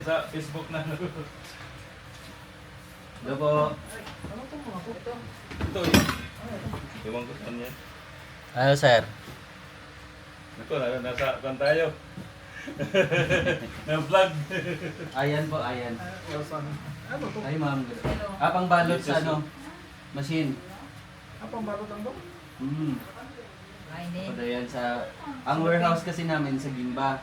Sa Facebook na. Hello po. Ito yun. Iwan ko saan yan. Ano sir? Ito, nasa kan tayo. Na-vlog. Ayan po, ayan. Ay ma'am. Pang balot sa ano? Machine. Pang balot ang ba? Padayan sa... Ang warehouse kasi namin sa Gimba.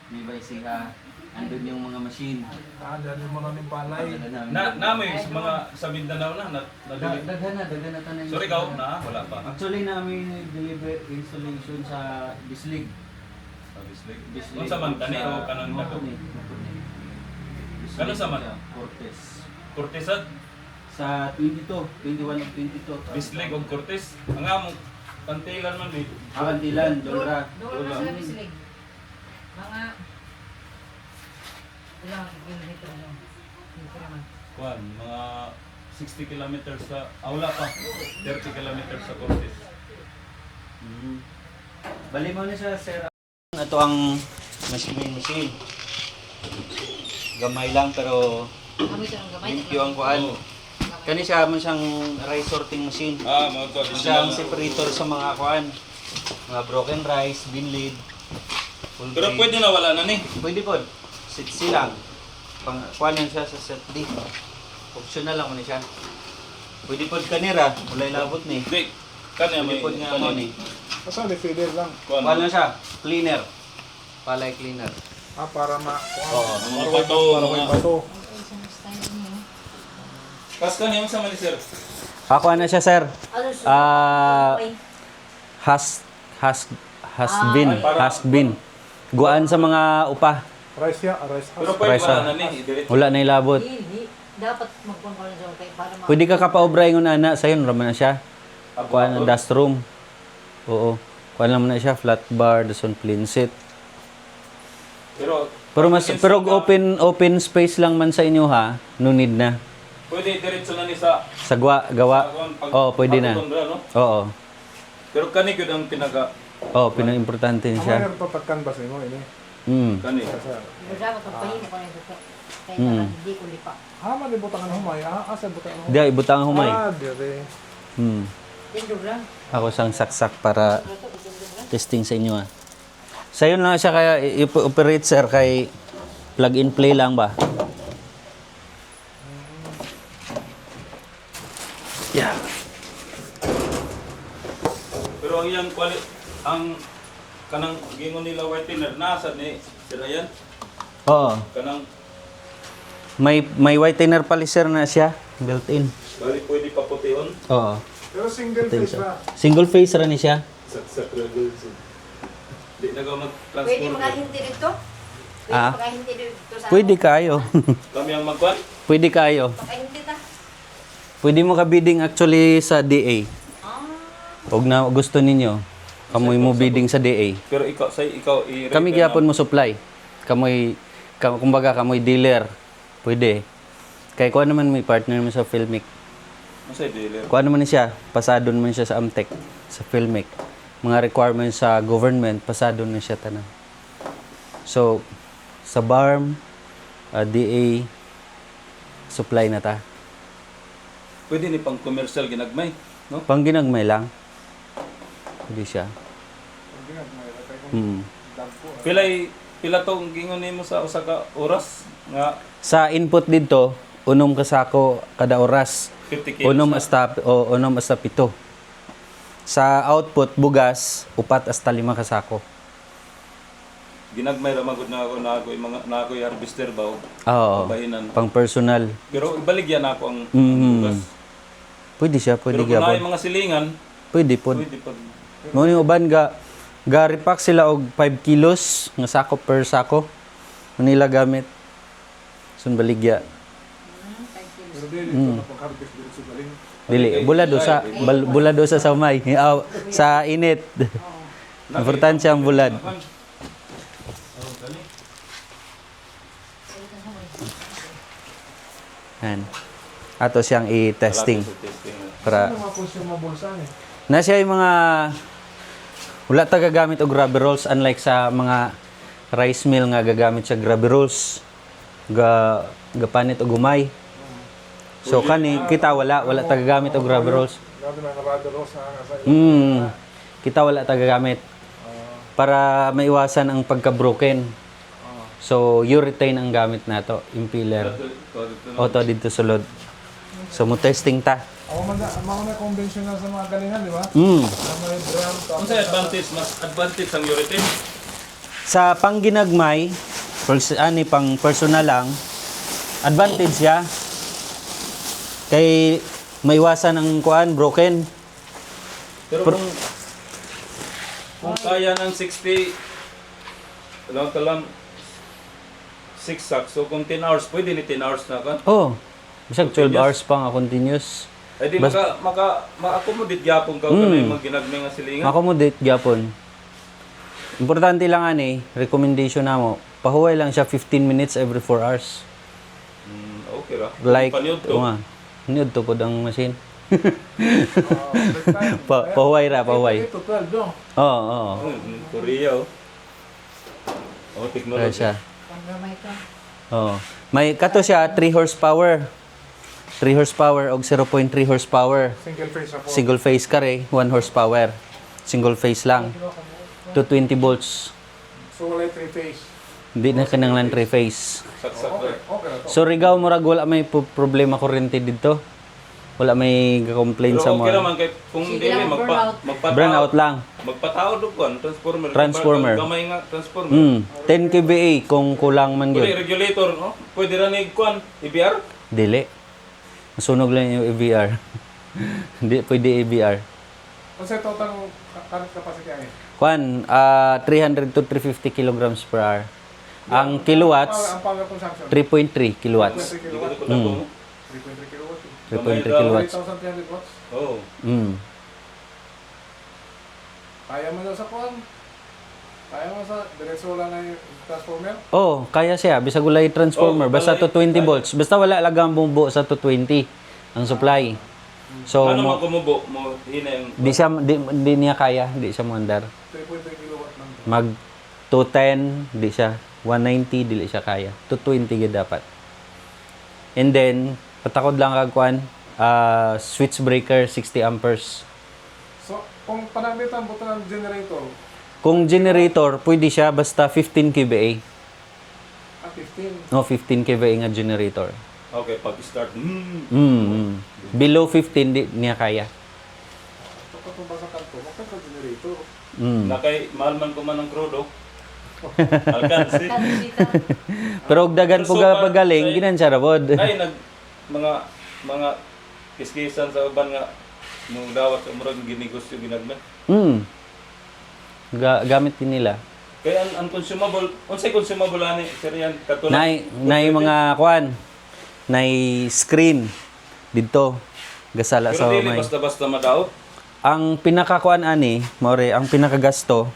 May Baysiha. Andun yung mga machine. Dahil mo namin palay. Namin mga sa Mindanao na nadali. Daghan na tanan. Sorry ka, wala pa. Actually namin deliver installation sa Bislig. Obviously. Kung sa Mantani o kanang dato. Kano sa man? Cortez. Cortesad, Sa 22, 21 of 22. Bislig o Cortes. Ang among pantilan man eh. Akantilan, Dora. Doon na sa Bislig. Mga ilang kilometro na. Kuan, mga 60 kilometers sa wala pa. 30 kilometers sa Cortes. Bali mo na siya, sir. Ito ang machine. Gamay lang pero Kami ito ang gamay. limpyo ang kuan. Kani siya man siyang rice sorting machine. Mga kuan. Siya ang separator sa mga kuan. Mga broken rice, bin lid. full Pero grade. pwede na wala na ni. Pwede po. Sit lang. Pang kuan yan siya sa set D. Optional lang mo ni siya. Pwede po kanira, wala labot ni. Hindi. Kanya Pwede may po nga mo ni. Basta refiller lang. Kuan. Kuan lang siya, cleaner. Palay cleaner. Para Oo. Mga bato, para may mga... bato. Kas ka niya sa mali sir. Ako na siya, sir. Has bin. Guan sa mga upa. Rice ya, rice Pero husk. pwede Price, wala na ni. Diretso. Wala na ilabot. Hindi. Dapat magpangkaw na dyan para Pwede ka kapaobray ng ana, sayon raman na siya. Kuan ang dust room. Oo. Kuan lang na siya, flat bar, dason clean seat. Pero open space lang man sa inyo ha, no need na. Pwede diretso na ni sa... Sa gawa. Oo, pwede na. No? Oo. Pero kani gyud ang pinaga... Oo, pinaka-importante Ang siya. mayroon to takkan ba sa mo ini? Kani. dapat magpahinga ko na ito. Kaya hindi ko lipa. Man ibutang ang humay. Asa ibutang ang humay? Di ibutang ang humay. Dire. Tindog lang. Ako sang saksak para testing sa inyo ah. Sayon lang siya kaya i-operate sir kay plug and play lang ba? Yeah. Pero ang iyang ang kanang gingon nila whitener nasa ni sir yan. Oo. Kanang May whitener polisher na siya built-in. bali pwede pa putihon. Oo. Pero single face ba? Single face ra ni siya. Saksak ra gud. Di na go Pwede mag-transport. makahinti dito? Pwede Ah? makahinti dito sa... Pwede kayo. Kami ang magkuan. Pwede kayo. Makahinti ta. Pwede mo ka bidding actually sa DA. Pag na gusto ninyo, kamoy mo bidding sa DA. Pero ikaw i Kami gyapon mo supply. Kumbaga kamoy dealer. Pwede. Kay kuha naman may partner mo sa Filmic. Masay dealer. Kuha naman siya, pasado naman siya sa Amtech, sa Filmic. Mga requirements sa government, pasado na siya tanan. So, sa BARM, DA, supply na ta. Pwede ni pang commercial ginagmay, no? Pang ginagmay lang. Pwede siya. Pila to ang gingon nimo sa usa ka oras nga Sa input dito, unom ka sako kada oras. 50 kilos. Unom hasta 7. Sa output, bugas, 4 hasta 5 ka sako. Ginagmay ra magud na ako na ako harvester ba o Oo. bahinan. Pang personal. Pero ibaligyan ako ang bugas. Pwede siya, pwede Pero kung gyapon. naay mga silingan, Pwede po. pwede pa. Mo ni uban ga repack sila og 5 kilos nga sako per sako. Manila gamit. Sun baligya. Pero dili ito na pag-harvest dito sa galing. Dili bulado sa samay. Sa init. Importante ang bulad. Yan. Ato siyang i-testing para Ano mga consumable sa ni? na siya yung mga wala ta gagamit og grabber rolls unlike sa mga rice mill nga gagamit siya grabber rolls. gapanit og gumay. So kani kita wala tagagamit og rubber rolls. Grabe na rubber rolls na sa Kita wala tagagamit para maiwasan ang pagka-broken. So urethane ang gamit nato, impeller. Auto dito sulod. So mo testing ta. Ako man na conventional sa mga galingan, di ba? Mm. Na may drum, Kung sa advantage, mas advantage ang urethane. Sa pangginagmay, pang personal lang, advantage siya. Kay maiwasan ang kuan broken. Pero kung kaya ng 60, alam ka lang, 6 sacks. So kung 10 hours, pwede ni 10 hours na ka. Oh, bisag 12 Continuous. hours pa nga continuous. Ay di maka-accommodate gyapon ka kung yung magginagmay nga silingan. Accommodate gyapon. Importante lang ani, recommendation namo. Pahuway lang siya 15 minutes every 4 hours. Okay ra. Like, Paniod to. oo nga. Niod to pod ang machine. next time. Pahuway ra, pahuway. Ito, 12, no? Oo. Korea oh. Oh, Kaya technology. siya. Panggamay ka. Oo. May kato siya 3 horsepower. 3 horsepower og 0.3 horsepower. Single face ako. Single phase kare, 1 horsepower. Single phase lang. 220 volts. So wala 3 face. Hindi na kananglan 3 phase. Saksak Okay, ra. okay na to. So Rigao murag wala may problema kuryente dito. Wala may complain Pero sa okay mga naman kay kung Sige dili lang, burnout lang. Magpataod og kon transformer. Transformer. Gamay nga transformer. 10 kVA kung kulang man Pwede gyud. regulator, no? Pwede ra ni kon EBR. Dili. Masunog lang yung EVR. Hindi pwede EVR. Kung sa total current capacity ay? Kuan, 300 to 350 kilograms per hour. Ang kilowatts, Ang power consumption? 3.3 kilowatts. 3 kilowatts. 3.3 kilowatts. 3.3 kilowatts. 3,300 watts. Oh. Kaya mo daw sa kuwan? Kaya mo sa diretso wala na yung transformer? Oh, kaya siya. Bisag wala yung transformer. Oh, Basta wala to 20 volts. Basta wala lagang bumbu sa to 20 ang supply. So, Ano man kumubo mo hina yung di niya kaya. Di siya mandar. 3.3 kilowatt lang. Mag 210, di siya. 190, dili siya kaya. 220 gid dapat. And then, patakod lang kag kuan, switch breaker 60 amperes. So, kung panamitan buto ng generator, Kung generator, pwede siya basta 15 kVA. 15. No, 15 kVA nga generator. Okay, pag start. Below 15, di niya kaya. So, kung basa kanto, makaka generator. Nakay mahal man ko man ang crudo. Alkansi. Kansita. Pero og dagan po So, pagaling, say- ginansya ra pod. Ay mga kiskisan sa uban nga nung dawat sa murag ginegosyo ginagmay. Gamit din nila. Kaya ang consumable, unsay consumable ani sir yan katulad. Nay mga kuan. Nay screen dito gasala Pero sa dili may. basta-basta madaot. Ang pinakakuan ani, maore, ang pinakagasto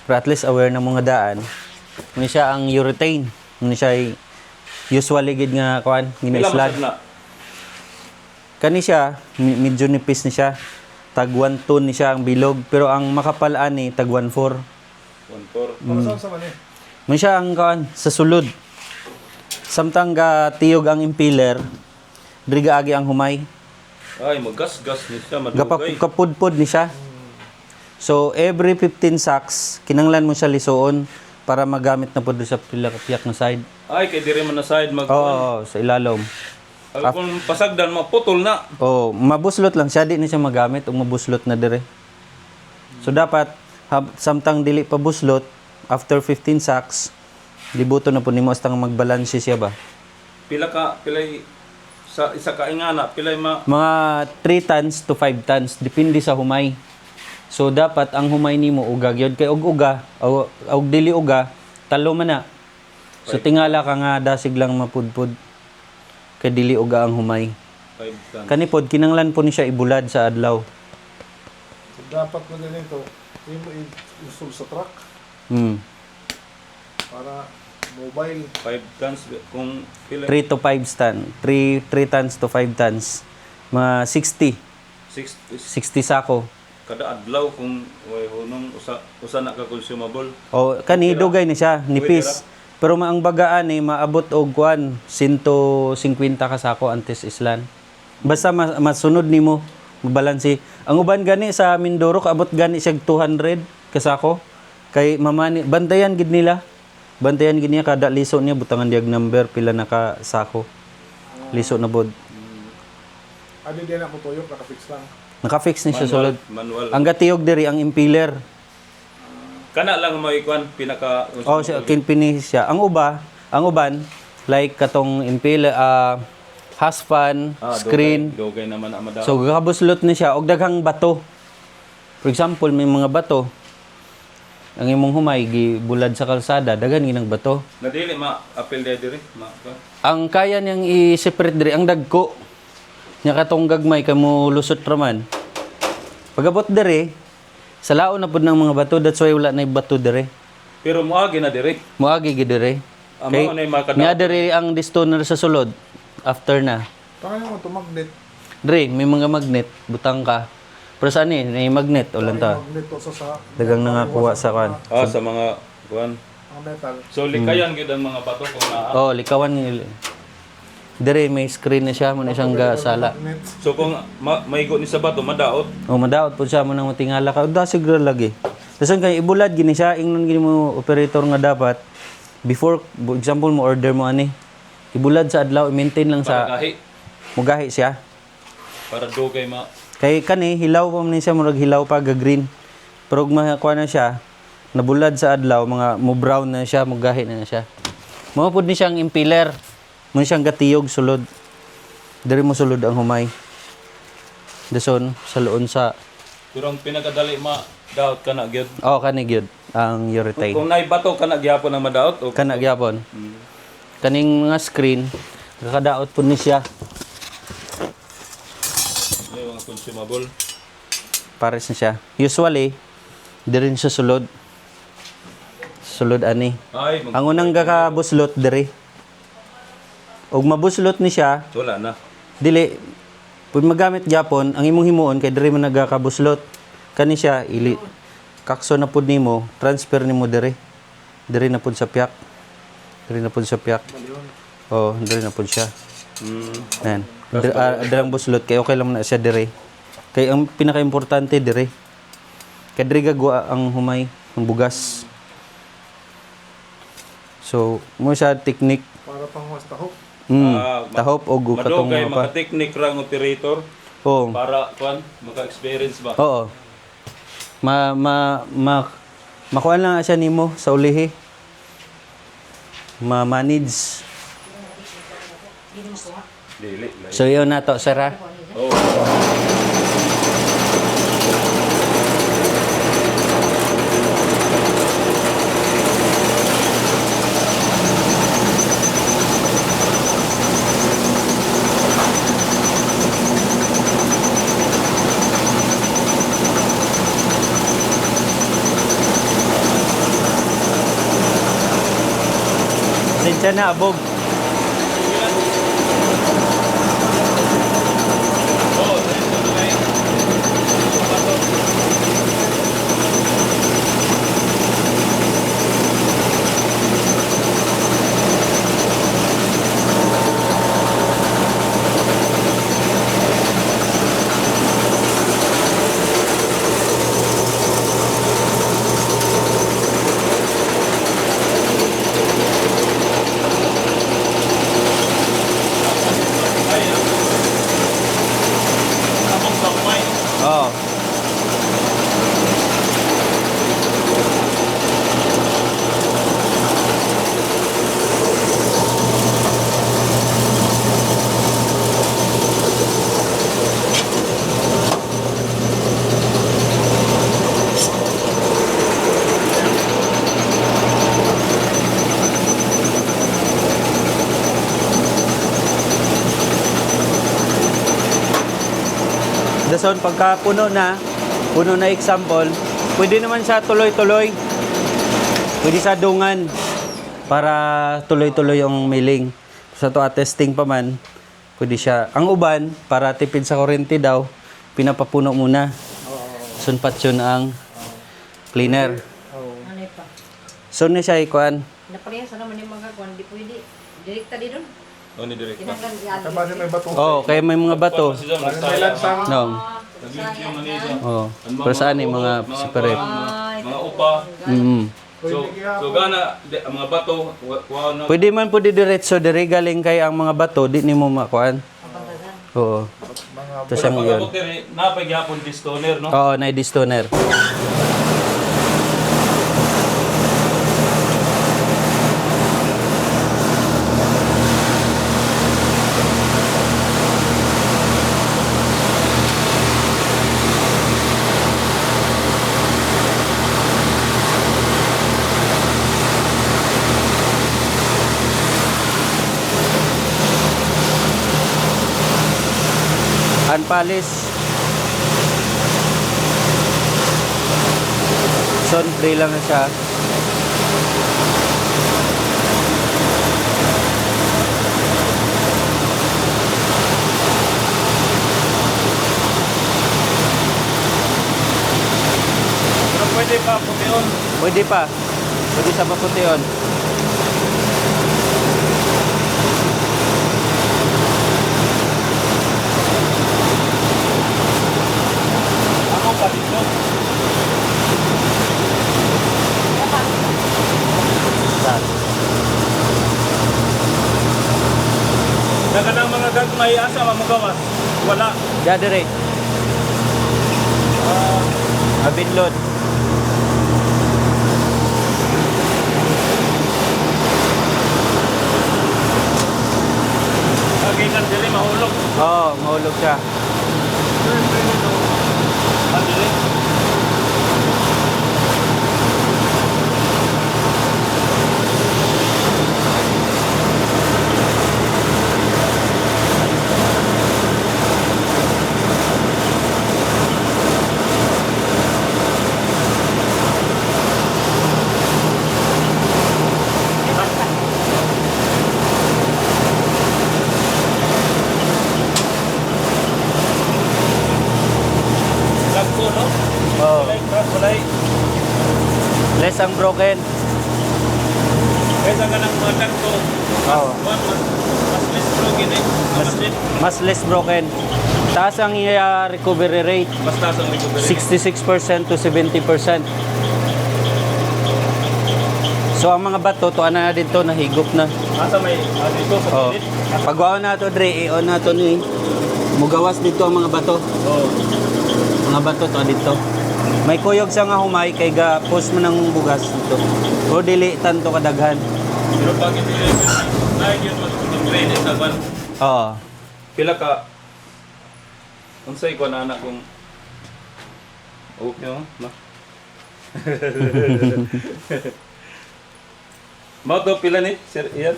para at least aware na mga daan. Ano siya ang urethane. Ano siya ay usually gid nga kuan, Pila gina-slab. masad na? Kani siya, medyo nipis ni siya. Tag 1 ton ni siya ang bilog, pero ang makapal ani tag 1.4. 1/4. Para saan sa mali? Mo siya ang kuan sa sulod. Samtang ga tiyog ang impeller, diri agi ang humay. Ay, magas-gas ni siya madugay. Kapudpod ni siya. So every 15 sacks, kinanglan mo siya lisuon para magamit na pud sa piyak na side. Ay, kay diri man na side mag. Oo, sa ilalom. Ay, kung pasagdan mo putol na. Oh, mabuslot lang siya, di na siya magamit o mabuslot na dire. So dapat samtang dili pa buslot after 15 sacks, libuto na po nimo hasta magbalanse siya ba. Pilay sa isa ka ingana, pilay Mga 3 tons to 5 tons depende sa humay. So dapat ang humay nimo uga gyud kay uga og dili uga talo man na. So tingala ka nga dasig lang mapudpud. Kay dili uga ang humay. 5 tons. Kani pod kinanglan po ni siya ibulad sa adlaw. So, dapat mo din ito, yung install sa truck para mobile. 5 tons kung pilay 3 to 5 ton. 3 tons to 5 tons. Mga 60. 60 60 sako. kada adlaw kung way hunong usa na ka consumable. O kani dugay ni siya, nipis. Pero ang bagaan maabot og kuan 150 ka sako antes islan. Basta masunod nimo mabalansi. Ang uban gani sa Mindoro kaabot gani siya 200 ka sako. Kay mamani bantayan gid nila. Bantayan gid niya kada liso niya butangan diag number pila na ka sako. Liso na bod. Adi din ako tuyok, nakafix lang. Naka-fix ni siya sulod. Manual. Ang gatiyog diri ang impeller. Kana lang mo ikuan pinaka Oh, siya kinpini siya. Ang uban like katong impeller haspan, screen. Dugay naman ang madaot. So gakabuslot ni siya og daghang bato. For example, may mga bato. Ang imong humay gibulad sa kalsada, daghan ginang bato. Nadili ma-appeal diri kuan. Ang kaya niyang i-separate diri ang dagko. Nya katong gagmay kamo lusot raman. Pagabot diri, sa laon na pud ng mga bato, that's why wala na bato diri. Pero moagi na diri. Muagi gid diri. Amo na makadaot. Nya diri ang distoner sa sulod after na. Tangan mo ito magnet. Dre, may mga magnet, butang ka. Pero saan may magnet, ulan ta. Magnet to sa Dagang nangakuha sa kan. Sa mga kuan. ang metal. So likayan gyud ang mga bato kung naa. Oh, likawan ni. Dre, may screen na siya, muna siyang sala. Magnet. So kung maigo ni sa bato madaot. Oh, madaot po siya mo nang matingala ka. Da siguro lagi. Dason kay ibulad gini siya, ingnon gini mo operator nga dapat before example mo order mo ani. Ibulad sa adlaw, i-maintain lang Para sa gahi. mugahi siya. Para dugay Kay kani hilaw pa man siya murag hilaw pa ga green. Pero ug makuha na siya, nabulad sa adlaw mga mo brown na siya, mugahi na siya. Mao pud ni siyang impeller. Mo siyang gatiyog sulod. Diri mo sulod ang humay. Dason sa luon sa Pero ang pinakadali madaot kana gyud. oh kani gyud ang urethane. Kung nay bato kana gyapon ang madaot o Kana gyapon. Kaning mga screen kakadaot pud ni siya. may mga consumable. Pares na siya. Usually diri siya sulod. Sulod ani. Ay, Ang unang gakabuslot diri. Og mabuslot ni siya, wala na. dili pud magamit gyapon ang imong himuon kay diri man nagakabuslot. Kani siya ili kakso na pud nimo, transfer nimo diri. Diri na pud sa piyak. Diri na pud sa piyak. Oh, diri na pud siya. Yan. Dirang buslot kay okay lang na siya diri. Kay ang pinaka-importante diri. Kay diri gagwa ang humay, ang bugas. So, mo siya technique. Para pang mas tahok. Tahop o katong Madugay mga pa. mga technique rang operator Oo. para kuan maka-experience ba. Oo. Makuha lang siya nimo sa ulihi. Ma-manage. Dili. So, yun na to, sir ha? Oh. Sensya na, abog. Oo. Dason pagka puno na example, pwede naman siya tuloy-tuloy. Pwede sa dungan para tuloy-tuloy yung mailing. Sa to testing pa man, pwede siya. Ang uban, para tipid sa kuryente daw, pinapapuno muna. Sunpat yun ang cleaner. Oo. Ano pa? So na siya ikuan, Naparehas naman yung mga kwan, di pwede. Direkta di doon. O ni direct. Kinahanglan i-add. Sa base may bato. Oh, kaya may mga bato. May lansang. No. Nag-lithium man nila. Oh. Pero saan yung mga separate? Mga upa. Mm. So gana ang mga bato kuha na. Pwede man po di diretso diri galing kay ang mga bato di nimo makuan. Kapagagan. Oo. Mga Ito siyang yun. Napag-yapon distoner, no? Oo, na distoner. Unpalis. Son free lang na siya. Pero pwede pa puti yun. Pwede pa. Pwede sa maputi yun. Ako pa dito. Saan? Daga ng mga gagmay asa mamugawas. Wala. Gadere. Abinlod. Kagikan dili mahulog. Oo, mahulog siya. Dili. Lagko, no? Oo. Walay. Less ang broken. Kaya ka ng mga lagko. Oo. Mas less broken eh. Mas less broken. Taas ang recovery rate. Mas taas ang recovery. 66% to 70%. So ang mga bato, tuan na dito, nahigop na. Asa may dito sa Oh. pilit. Pagwaon na ito, Dre, i-on na ito ni. Mugawas dito ang mga bato. Oh. Mga bato to dito. May kuyog sa nga humay, kay ga post mo ng bugas dito. O dili tanto kadaghan. Pero pag hindi yun mag-drainage na ban. Oo. Pila ka unsay ko na anak kong okay mo no. Mo to pila ni sir yan.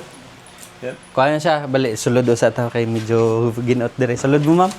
Yan. Kuha na siya, bali, sulod o sa tao kay medyo ginot dire. Sulod mo, ma'am?